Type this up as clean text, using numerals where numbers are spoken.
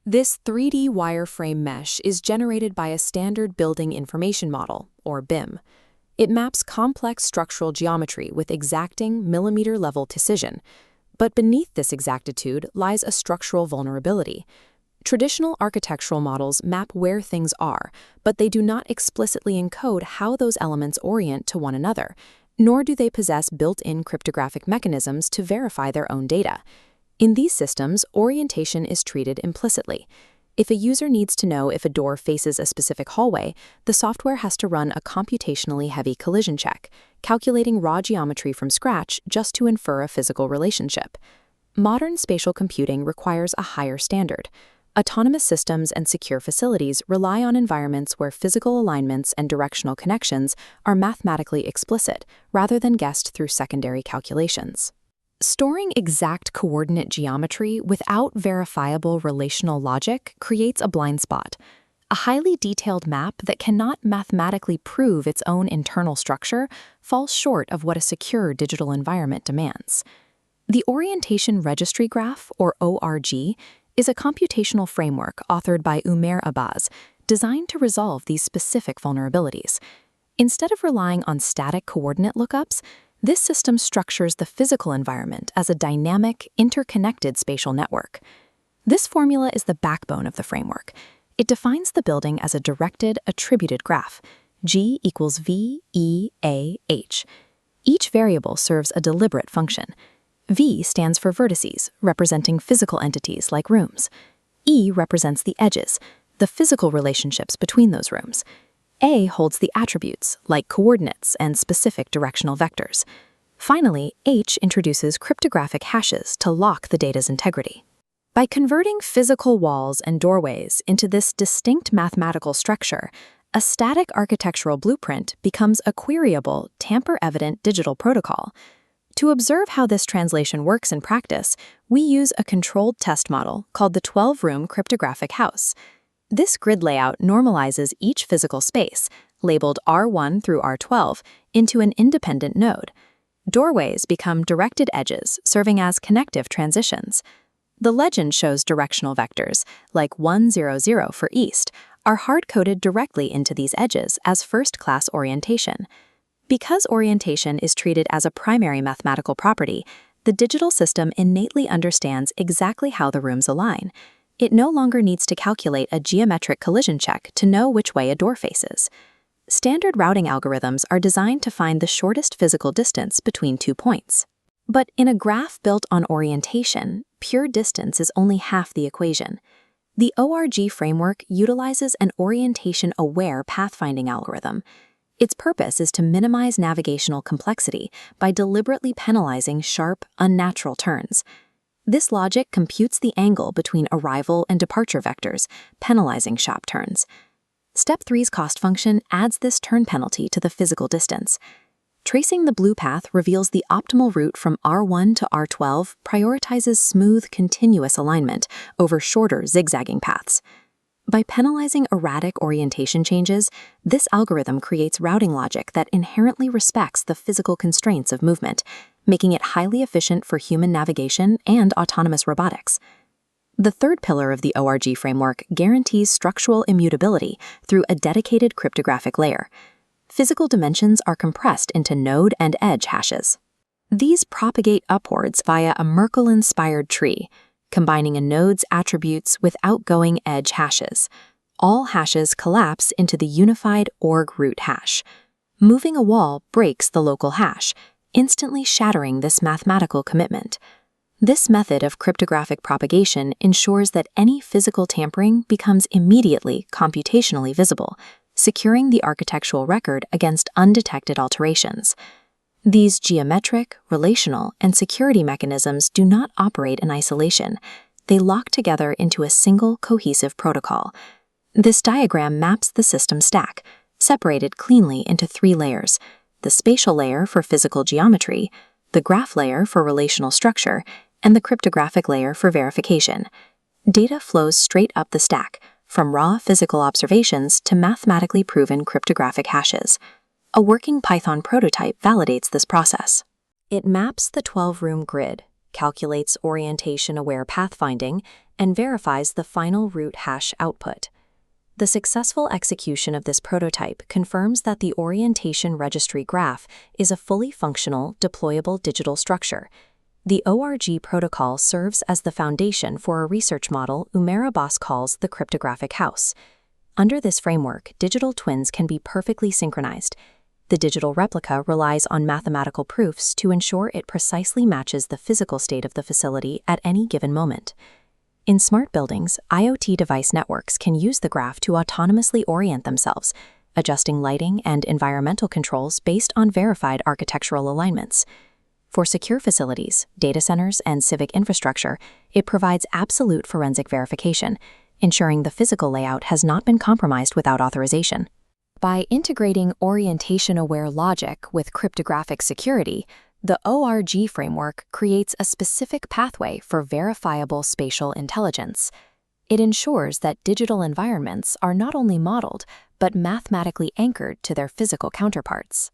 This 3D wireframe mesh is generated by a standard building information model, or BIM. It maps complex structural geometry with exacting millimeter-level precision. But beneath this exactitude lies a structural vulnerability. Traditional architectural models map where things are, but they do not explicitly encode how those elements orient to one another, nor do they possess built-in cryptographic mechanisms to verify their own data. In these systems, orientation is treated implicitly. If a user needs to know if a door faces a specific hallway, the software has to run a computationally heavy collision check, calculating raw geometry from scratch just to infer a physical relationship. Modern spatial computing requires a higher standard. Autonomous systems and secure facilities rely on environments where physical alignments and directional connections are mathematically explicit, rather than guessed through secondary calculations. Storing exact coordinate geometry without verifiable relational logic creates a blind spot. A highly detailed map that cannot mathematically prove its own internal structure falls short of what a secure digital environment demands. The Orientation Registry Graph, or ORG, is a computational framework authored by Umair Abbas, designed to resolve these specific vulnerabilities. Instead of relying on static coordinate lookups, this system structures the physical environment as a dynamic, interconnected spatial network. This formula is the backbone of the framework. It defines the building as a directed, attributed graph, G equals V, E, A, H. Each variable serves a deliberate function. V stands for vertices, representing physical entities like rooms. E represents the edges, the physical relationships between those rooms. A holds the attributes, like coordinates and specific directional vectors. Finally, H introduces cryptographic hashes to lock the data's integrity. By converting physical walls and doorways into this distinct mathematical structure, a static architectural blueprint becomes a queryable, tamper-evident digital protocol. To observe how this translation works in practice, we use a controlled test model called the 12-room Cryptographic House. This grid layout normalizes each physical space, labeled R1 through R12, into an independent node. Doorways become directed edges, serving as connective transitions. The legend shows directional vectors, like 1, 0, 0 for east, are hard-coded directly into these edges as first-class orientation. Because orientation is treated as a primary mathematical property, the digital system innately understands exactly how the rooms align. It no longer needs to calculate a geometric collision check to know which way a door faces. Standard routing algorithms are designed to find the shortest physical distance between 2 points. But in a graph built on orientation, pure distance is only half the equation. The ORG framework utilizes an orientation-aware pathfinding algorithm. Its purpose is to minimize navigational complexity by deliberately penalizing sharp, unnatural turns. This logic computes the angle between arrival and departure vectors, penalizing sharp turns. Step 3's cost function adds this turn penalty to the physical distance. Tracing the blue path reveals the optimal route from R1 to R12 prioritizes smooth, continuous alignment over shorter, zigzagging paths. By penalizing erratic orientation changes, this algorithm creates routing logic that inherently respects the physical constraints of movement, making it highly efficient for human navigation and autonomous robotics. The third pillar of the ORG framework guarantees structural immutability through a dedicated cryptographic layer. Physical dimensions are compressed into node and edge hashes. These propagate upwards via a Merkle-inspired tree, combining a node's attributes with outgoing edge hashes. All hashes collapse into the unified org root hash. Moving a wall breaks the local hash, instantly shattering this mathematical commitment. This method of cryptographic propagation ensures that any physical tampering becomes immediately computationally visible, securing the architectural record against undetected alterations. These geometric, relational, and security mechanisms do not operate in isolation. They lock together into a single cohesive protocol. This diagram maps the system stack, separated cleanly into 3 layers: the spatial layer for physical geometry, the graph layer for relational structure, and the cryptographic layer for verification. Data flows straight up the stack, from raw physical observations to mathematically proven cryptographic hashes. A working Python prototype validates this process. It maps the 12-room grid, calculates orientation-aware pathfinding, and verifies the final root hash output. The successful execution of this prototype confirms that the orientation registry graph is a fully functional, deployable digital structure. The ORG protocol serves as the foundation for a research model Umair Abbas calls the Cryptographic House. Under this framework, digital twins can be perfectly synchronized. The digital replica relies on mathematical proofs to ensure it precisely matches the physical state of the facility at any given moment. In smart buildings, IoT device networks can use the graph to autonomously orient themselves, adjusting lighting and environmental controls based on verified architectural alignments. For secure facilities, data centers, and civic infrastructure, it provides absolute forensic verification, ensuring the physical layout has not been compromised without authorization. By integrating orientation-aware logic with cryptographic security, the ORG framework creates a specific pathway for verifiable spatial intelligence. It ensures that digital environments are not only modeled, but mathematically anchored to their physical counterparts.